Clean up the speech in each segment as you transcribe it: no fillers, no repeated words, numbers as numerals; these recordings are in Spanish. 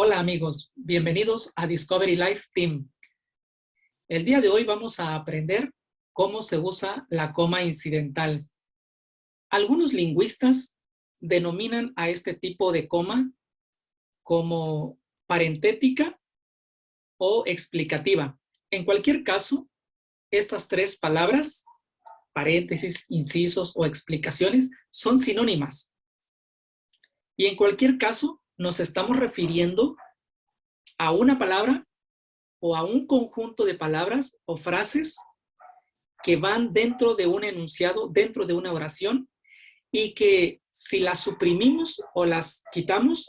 Hola amigos, bienvenidos a Discovery Life Team. El día de hoy vamos a aprender cómo se usa la coma incidental. Algunos lingüistas denominan a este tipo de coma como parentética o explicativa. En cualquier caso, estas tres palabras, paréntesis, incisos o explicaciones, son sinónimas. Y en cualquier caso, nos estamos refiriendo a una palabra o a un conjunto de palabras o frases que van dentro de un enunciado, dentro de una oración, y que si las suprimimos o las quitamos,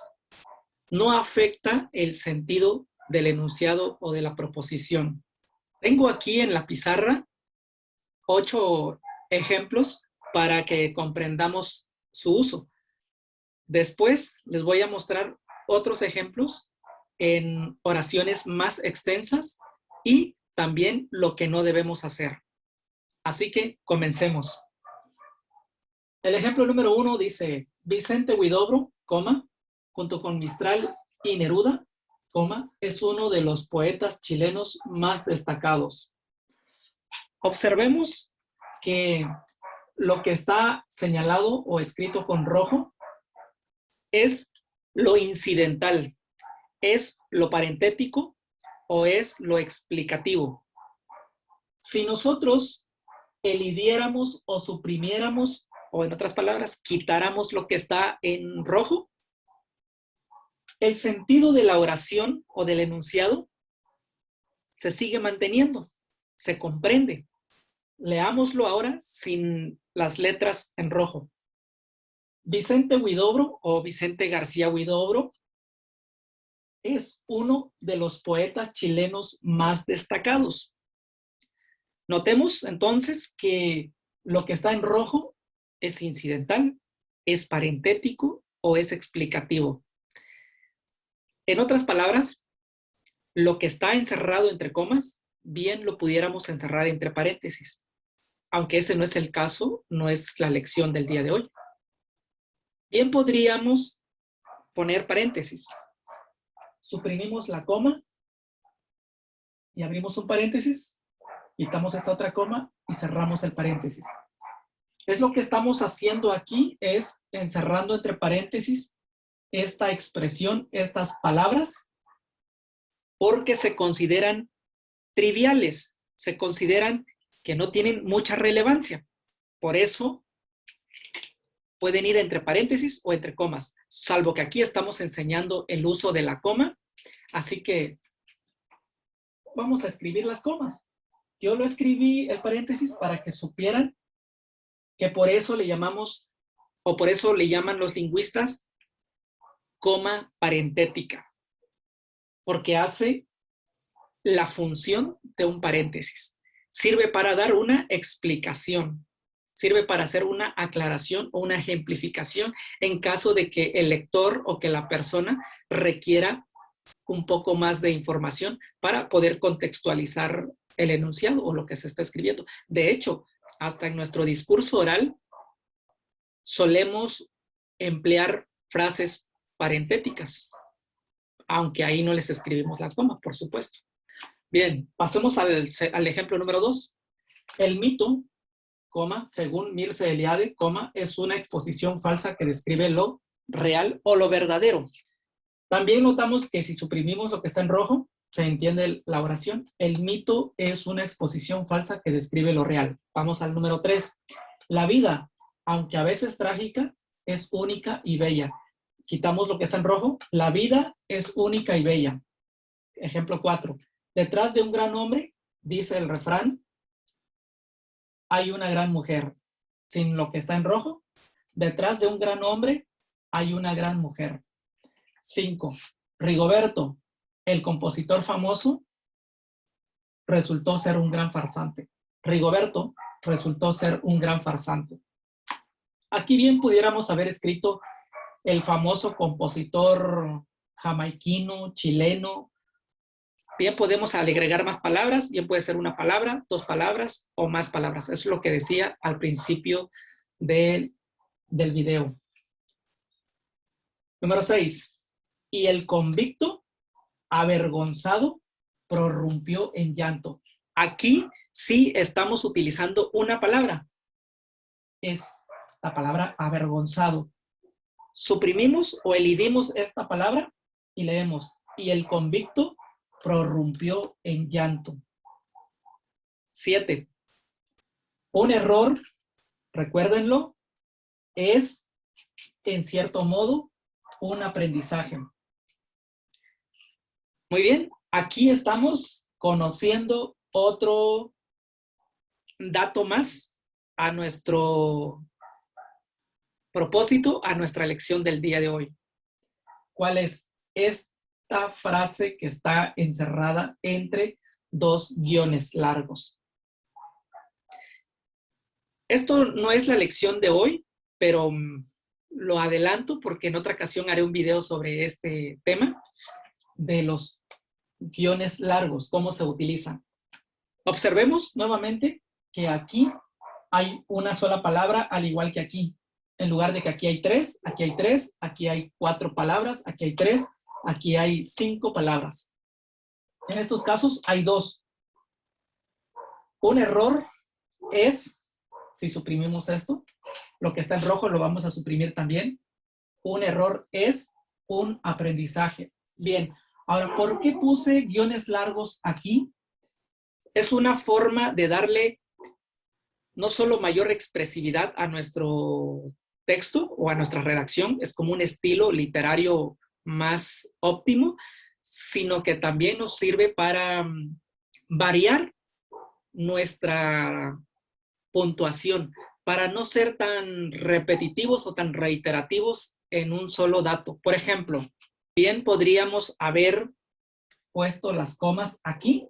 no afecta el sentido del enunciado o de la proposición. Tengo aquí en la pizarra 8 ejemplos para que comprendamos su uso. Después les voy a mostrar otros ejemplos en oraciones más extensas y también lo que no debemos hacer. Así que comencemos. El ejemplo número 1 dice, Vicente Huidobro, junto con Mistral y Neruda, es uno de los poetas chilenos más destacados. Observemos que lo que está señalado o escrito con rojo es lo incidental, es lo parentético o es lo explicativo. Si nosotros elidiéramos o suprimiéramos, o en otras palabras, quitáramos lo que está en rojo, el sentido de la oración o del enunciado se sigue manteniendo, se comprende. Leámoslo ahora sin las letras en rojo. Vicente Huidobro o Vicente García Huidobro es uno de los poetas chilenos más destacados. Notemos entonces que lo que está en rojo es incidental, es parentético o es explicativo. En otras palabras, lo que está encerrado entre comas, bien lo pudiéramos encerrar entre paréntesis. Aunque ese no es el caso, no es la lección del día de hoy. Bien podríamos poner paréntesis. Suprimimos la coma y abrimos un paréntesis, quitamos esta otra coma y cerramos el paréntesis. Es lo que estamos haciendo aquí, es encerrando entre paréntesis esta expresión, estas palabras, porque se consideran triviales, se consideran que no tienen mucha relevancia. Por eso pueden ir entre paréntesis o entre comas, salvo que aquí estamos enseñando el uso de la coma, así que vamos a escribir las comas. Yo lo escribí el paréntesis para que supieran que por eso le llamamos, o por eso le llaman los lingüistas, coma parentética, porque hace la función de un paréntesis. Sirve para dar una explicación, sirve para hacer una aclaración o una ejemplificación en caso de que el lector o que la persona requiera un poco más de información para poder contextualizar el enunciado o lo que se está escribiendo. De hecho, hasta en nuestro discurso oral solemos emplear frases parentéticas, aunque ahí no les escribimos la coma, por supuesto. Bien, pasemos al ejemplo número 2. El mito, según Mircea Eliade, es una exposición falsa que describe lo real o lo verdadero. También notamos que si suprimimos lo que está en rojo, se entiende la oración. El mito es una exposición falsa que describe lo real. Vamos al número 3. La vida, aunque a veces trágica, es única y bella. Quitamos lo que está en rojo. La vida es única y bella. Ejemplo 4. Detrás de un gran hombre, dice el refrán, hay una gran mujer. Sin lo que está en rojo. Detrás de un gran hombre, hay una gran mujer. 5. Rigoberto, el compositor famoso, resultó ser un gran farsante. Rigoberto resultó ser un gran farsante. Aquí bien pudiéramos haber escrito el famoso compositor jamaiquino, chileno. Bien podemos agregar más palabras, bien puede ser una palabra, 2 palabras o más palabras. Eso es lo que decía al principio del video. Número 6. Y el convicto avergonzado, prorrumpió en llanto. Aquí sí estamos utilizando una palabra. Es la palabra avergonzado. Suprimimos o elidimos esta palabra y leemos, y el convicto prorrumpió en llanto. 7. Un error, recuérdenlo, es, en cierto modo, un aprendizaje. Muy bien, aquí estamos conociendo otro dato más a nuestro propósito, a nuestra lección del día de hoy. ¿Cuál es esta frase que está encerrada entre dos guiones largos? Esto no es la lección de hoy, pero lo adelanto porque en otra ocasión haré un video sobre este tema de los guiones largos, cómo se utilizan. Observemos nuevamente que aquí hay una sola palabra, al igual que aquí. En lugar de que aquí hay 3, aquí hay 3, aquí hay 4 palabras, aquí hay 3, aquí hay 5 palabras. En estos casos hay 2. Un error es, si suprimimos esto, lo que está en rojo lo vamos a suprimir también. Un error es un aprendizaje. Bien, ahora, ¿por qué puse guiones largos aquí? Es una forma de darle no solo mayor expresividad a nuestro texto o a nuestra redacción, es como un estilo literario más óptimo, sino que también nos sirve para variar nuestra puntuación, para no ser tan repetitivos o tan reiterativos en un solo dato. Por ejemplo, bien podríamos haber puesto las comas aquí.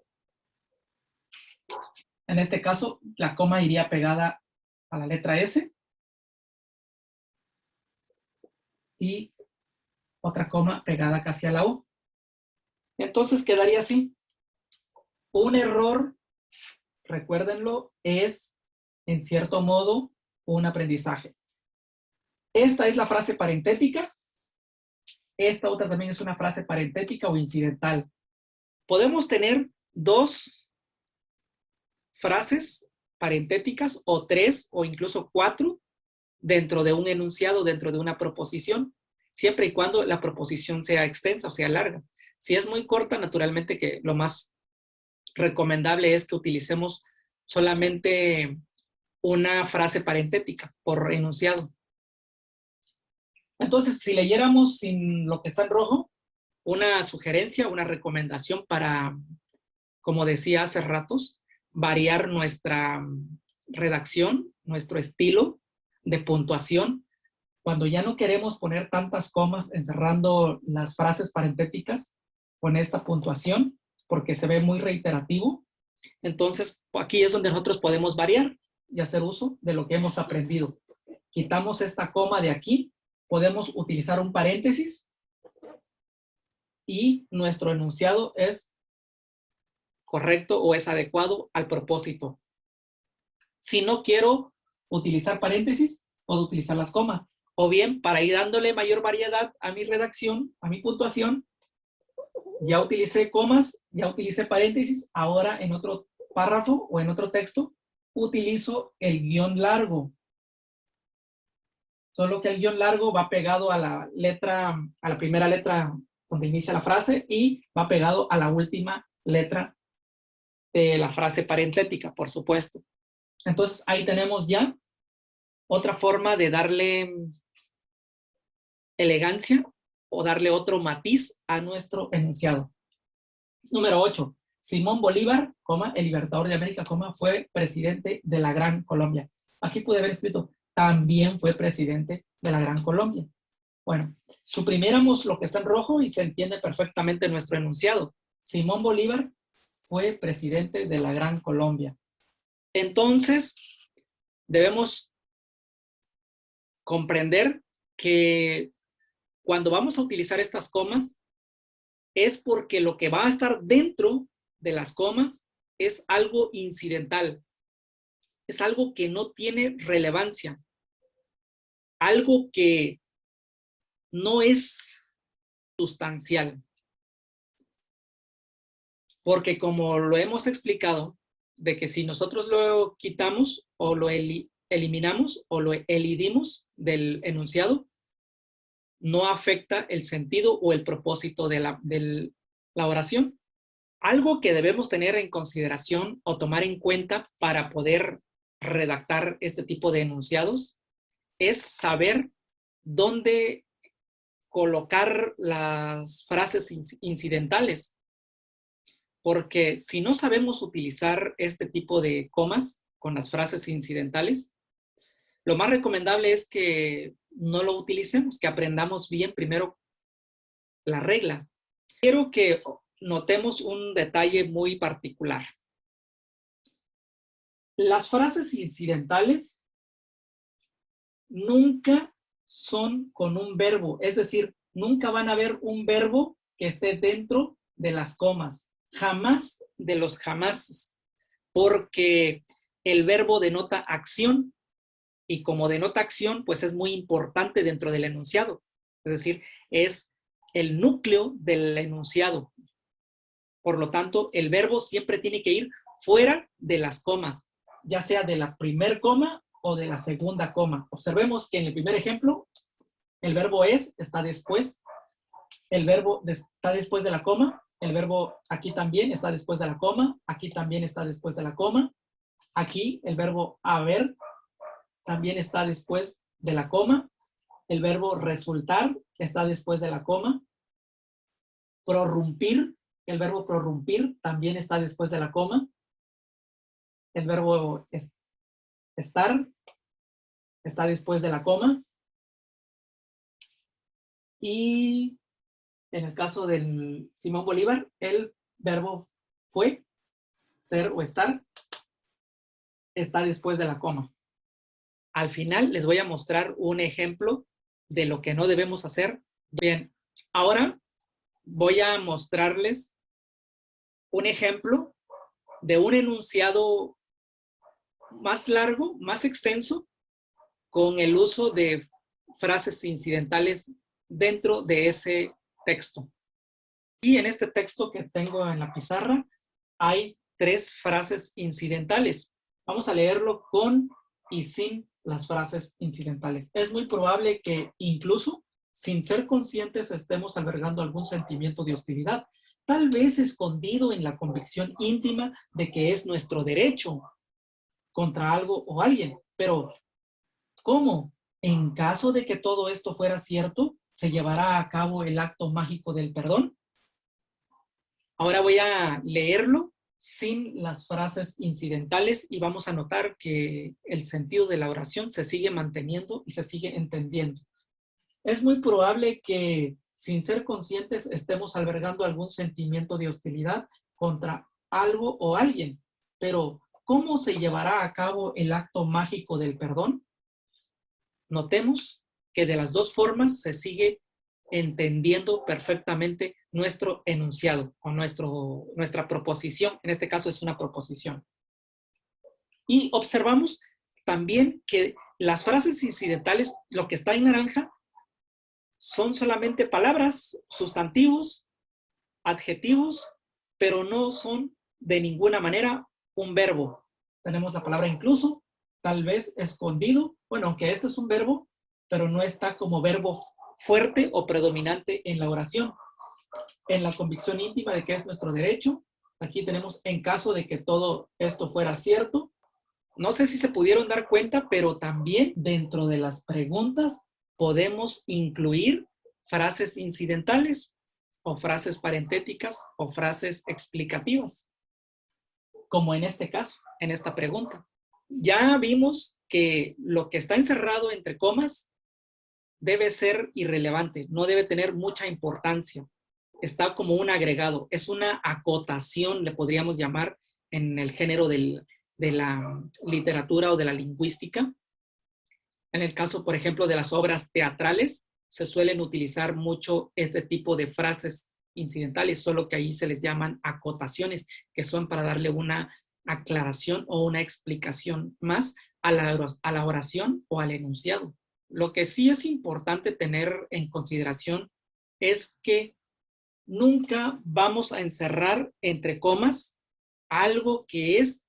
En este caso, la coma iría pegada a la letra S. Y otra coma pegada casi a la U. Entonces quedaría así. Un error, recuérdenlo, es en cierto modo un aprendizaje. Esta es la frase parentética. Esta otra también es una frase parentética o incidental. Podemos tener 2 frases parentéticas o 3 o incluso 4 dentro de un enunciado, dentro de una proposición, siempre y cuando la proposición sea extensa o sea larga. Si es muy corta, naturalmente que lo más recomendable es que utilicemos solamente una frase parentética por enunciado. Entonces, si leyéramos sin lo que está en rojo, una sugerencia, una recomendación para, como decía hace ratos, variar nuestra redacción, nuestro estilo de puntuación. Cuando ya no queremos poner tantas comas encerrando las frases parentéticas con esta puntuación, porque se ve muy reiterativo, entonces aquí es donde nosotros podemos variar y hacer uso de lo que hemos aprendido. Quitamos esta coma de aquí, podemos utilizar un paréntesis y nuestro enunciado es correcto o es adecuado al propósito. Si no quiero utilizar paréntesis, puedo utilizar las comas. O bien, para ir dándole mayor variedad a mi redacción, a mi puntuación, ya utilicé comas, ya utilicé paréntesis, ahora en otro párrafo o en otro texto utilizo el guión largo. Solo que el guión largo va pegado a la letra, a la primera letra donde inicia la frase y va pegado a la última letra de la frase parentética, por supuesto. Entonces ahí tenemos ya otra forma de darle elegancia o darle otro matiz a nuestro enunciado. Número 8. Simón Bolívar, el libertador de América, fue presidente de la Gran Colombia. Aquí pude haber escrito, también fue presidente de la Gran Colombia. Bueno, suprimiéramos lo que está en rojo y se entiende perfectamente nuestro enunciado. Simón Bolívar fue presidente de la Gran Colombia. Entonces, debemos comprender que cuando vamos a utilizar estas comas es porque lo que va a estar dentro de las comas es algo incidental, es algo que no tiene relevancia, algo que no es sustancial. Porque como lo hemos explicado, de que si nosotros lo quitamos o lo eliminamos o lo elidimos del enunciado, no afecta el sentido o el propósito de la oración. Algo que debemos tener en consideración o tomar en cuenta para poder redactar este tipo de enunciados es saber dónde colocar las frases incidentales. Porque si no sabemos utilizar este tipo de comas con las frases incidentales, lo más recomendable es que no lo utilicemos, que aprendamos bien primero la regla. Quiero que notemos un detalle muy particular. Las frases incidentales nunca son con un verbo, es decir, nunca van a haber un verbo que esté dentro de las comas, jamás de los jamases, porque el verbo denota acción y como denota acción, pues es muy importante dentro del enunciado, es decir, es el núcleo del enunciado. Por lo tanto, el verbo siempre tiene que ir fuera de las comas, ya sea de la primer coma o de la segunda coma. Observemos que en el primer ejemplo, el verbo es está después, el verbo está después de la coma, el verbo aquí también está después de la coma, aquí también está después de la coma, aquí el verbo haber también está después de la coma, el verbo resultar está después de la coma, prorrumpir, el verbo prorrumpir también está después de la coma, el verbo estar está después de la coma, y en el caso del Simón Bolívar, el verbo fue, ser o estar, está después de la coma. Al final les voy a mostrar un ejemplo de lo que no debemos hacer. Bien, ahora voy a mostrarles un ejemplo de un enunciado más largo, más extenso, con el uso de frases incidentales dentro de ese texto. Y en este texto que tengo en la pizarra hay 3 frases incidentales. Vamos a leerlo con y sin las frases incidentales. Es muy probable que incluso sin ser conscientes estemos albergando algún sentimiento de hostilidad, tal vez escondido en la convicción íntima de que es nuestro derecho contra algo o alguien. Pero, ¿cómo? En caso de que todo esto fuera cierto, ¿se llevará a cabo el acto mágico del perdón? Ahora voy a leerlo sin las frases incidentales y vamos a notar que el sentido de la oración se sigue manteniendo y se sigue entendiendo. Es muy probable que sin ser conscientes estemos albergando algún sentimiento de hostilidad contra algo o alguien, pero ¿cómo se llevará a cabo el acto mágico del perdón? Notemos que de las dos formas se sigue entendiendo perfectamente nuestro enunciado o nuestra proposición. En este caso es una proposición. Y observamos también que las frases incidentales, lo que está en naranja, son solamente palabras, sustantivos, adjetivos, pero no son de ninguna manera un verbo. Tenemos la palabra incluso, tal vez escondido, bueno, aunque este es un verbo, pero no está como verbo fuerte o predominante en la oración. En la convicción íntima de que es nuestro derecho, aquí tenemos en caso de que todo esto fuera cierto. No sé si se pudieron dar cuenta, pero también dentro de las preguntas podemos incluir frases incidentales o frases parentéticas o frases explicativas, como en este caso, en esta pregunta. Ya vimos que lo que está encerrado entre comas debe ser irrelevante, no debe tener mucha importancia. Está como un agregado, es una acotación, le podríamos llamar en el género de la literatura o de la lingüística. En el caso, por ejemplo, de las obras teatrales, se suelen utilizar mucho este tipo de frases incidentales, solo que ahí se les llaman acotaciones, que son para darle una aclaración o una explicación más a la oración o al enunciado. Lo que sí es importante tener en consideración es que nunca vamos a encerrar entre comas algo que es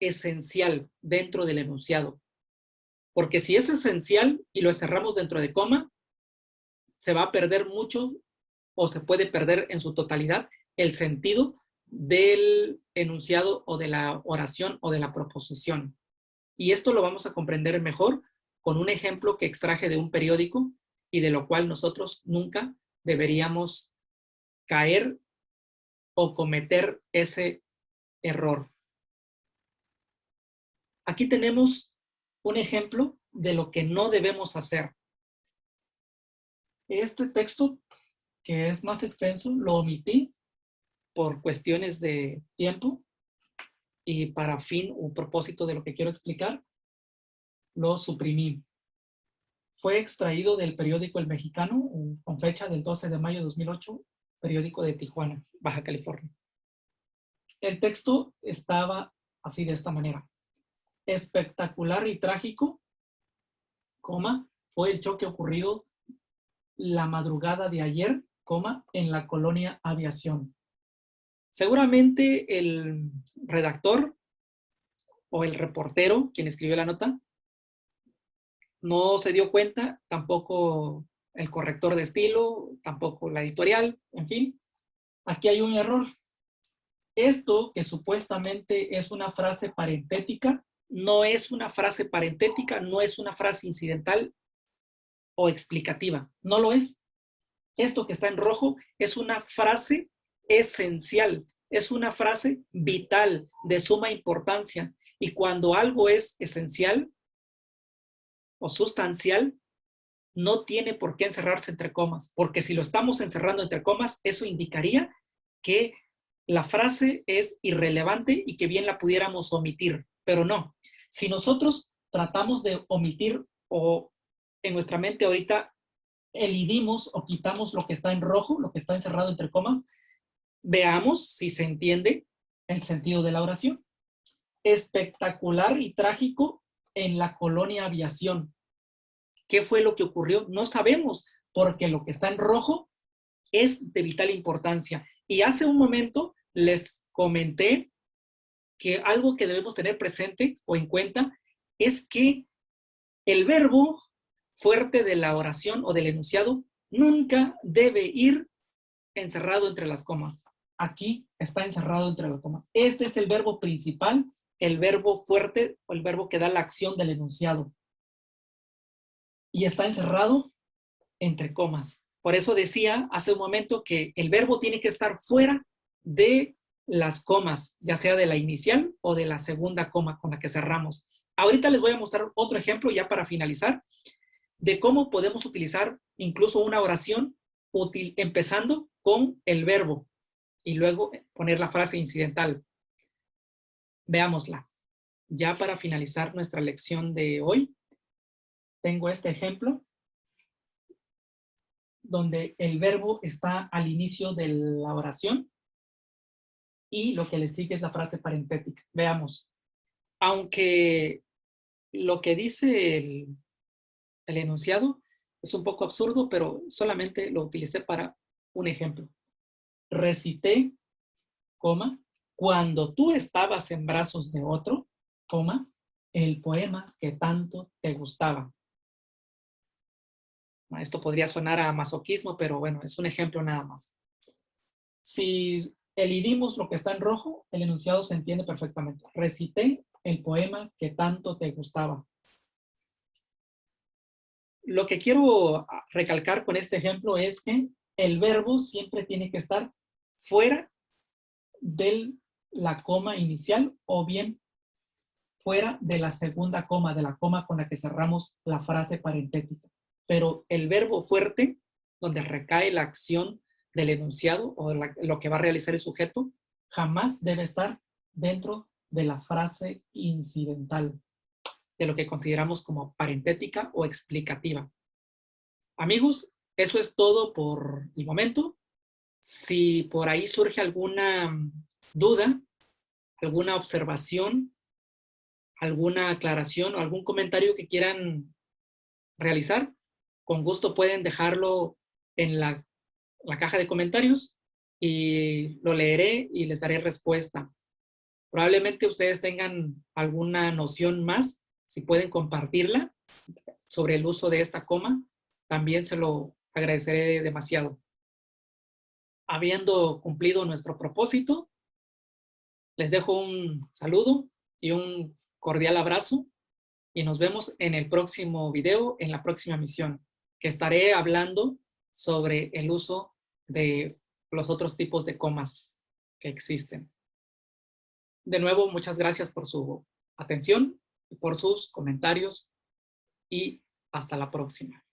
esencial dentro del enunciado. Porque si es esencial y lo encerramos dentro de coma, se va a perder mucho o se puede perder en su totalidad el sentido del enunciado o de la oración o de la proposición. Y esto lo vamos a comprender mejor con un ejemplo que extraje de un periódico y de lo cual nosotros nunca deberíamos caer o cometer ese error. Aquí tenemos un ejemplo de lo que no debemos hacer. Este texto, que es más extenso, lo omití por cuestiones de tiempo y para fin o propósito de lo que quiero explicar, lo suprimí. Fue extraído del periódico El Mexicano, con fecha del 12 de mayo de 2008, periódico de Tijuana, Baja California. El texto estaba así de esta manera. Espectacular y trágico, coma, fue el choque ocurrido la madrugada de ayer, coma, en la colonia Aviación. Seguramente el redactor o el reportero, quien escribió la nota, no se dio cuenta, tampoco el corrector de estilo, tampoco la editorial, en fin. Aquí hay un error. Esto, que supuestamente es una frase parentética, no es una frase parentética, no es una frase incidental o explicativa. No lo es. Esto que está en rojo es una frase esencial, es una frase vital, de suma importancia. Y cuando algo es esencial o sustancial, no tiene por qué encerrarse entre comas, porque si lo estamos encerrando entre comas, eso indicaría que la frase es irrelevante y que bien la pudiéramos omitir, pero no. Si nosotros tratamos de omitir o en nuestra mente ahorita elidimos o quitamos lo que está en rojo, lo que está encerrado entre comas, veamos si se entiende el sentido de la oración. Espectacular y trágico en la colonia Aviación. ¿Qué fue lo que ocurrió? No sabemos, porque lo que está en rojo es de vital importancia. Y hace un momento les comenté que algo que debemos tener presente o en cuenta es que el verbo fuerte de la oración o del enunciado nunca debe ir encerrado entre las comas. Aquí está encerrado entre las comas. Este es el verbo principal, el verbo fuerte o el verbo que da la acción del enunciado. Y está encerrado entre comas. Por eso decía hace un momento que el verbo tiene que estar fuera de las comas, ya sea de la inicial o de la segunda coma con la que cerramos. Ahorita les voy a mostrar otro ejemplo ya para finalizar de cómo podemos utilizar incluso una oración empezando con el verbo y luego poner la frase incidental. Veámosla. Ya para finalizar nuestra lección de hoy, tengo este ejemplo donde el verbo está al inicio de la oración y lo que le sigue es la frase parentética. Veamos. Aunque lo que dice el enunciado es un poco absurdo, pero solamente lo utilicé para un ejemplo. Recité, coma, cuando tú estabas en brazos de otro, coma, el poema que tanto te gustaba. Esto podría sonar a masoquismo, pero bueno, es un ejemplo nada más. Si elidimos lo que está en rojo, el enunciado se entiende perfectamente. Recité el poema que tanto te gustaba. Lo que quiero recalcar con este ejemplo es que el verbo siempre tiene que estar fuera de la coma inicial o bien fuera de la segunda coma, de la coma con la que cerramos la frase parentética. Pero el verbo fuerte, donde recae la acción del enunciado o lo que va a realizar el sujeto, jamás debe estar dentro de la frase incidental, de lo que consideramos como parentética o explicativa. Amigos, eso es todo por el momento. Si por ahí surge alguna duda, alguna observación, alguna aclaración o algún comentario que quieran realizar, con gusto pueden dejarlo en la caja de comentarios y lo leeré y les daré respuesta. Probablemente ustedes tengan alguna noción más, si pueden compartirla sobre el uso de esta coma, también se lo agradeceré demasiado. Habiendo cumplido nuestro propósito, les dejo un saludo y un cordial abrazo y nos vemos en el próximo video, en la próxima misión, que estaré hablando sobre el uso de los otros tipos de comas que existen. De nuevo, muchas gracias por su atención y por sus comentarios y hasta la próxima.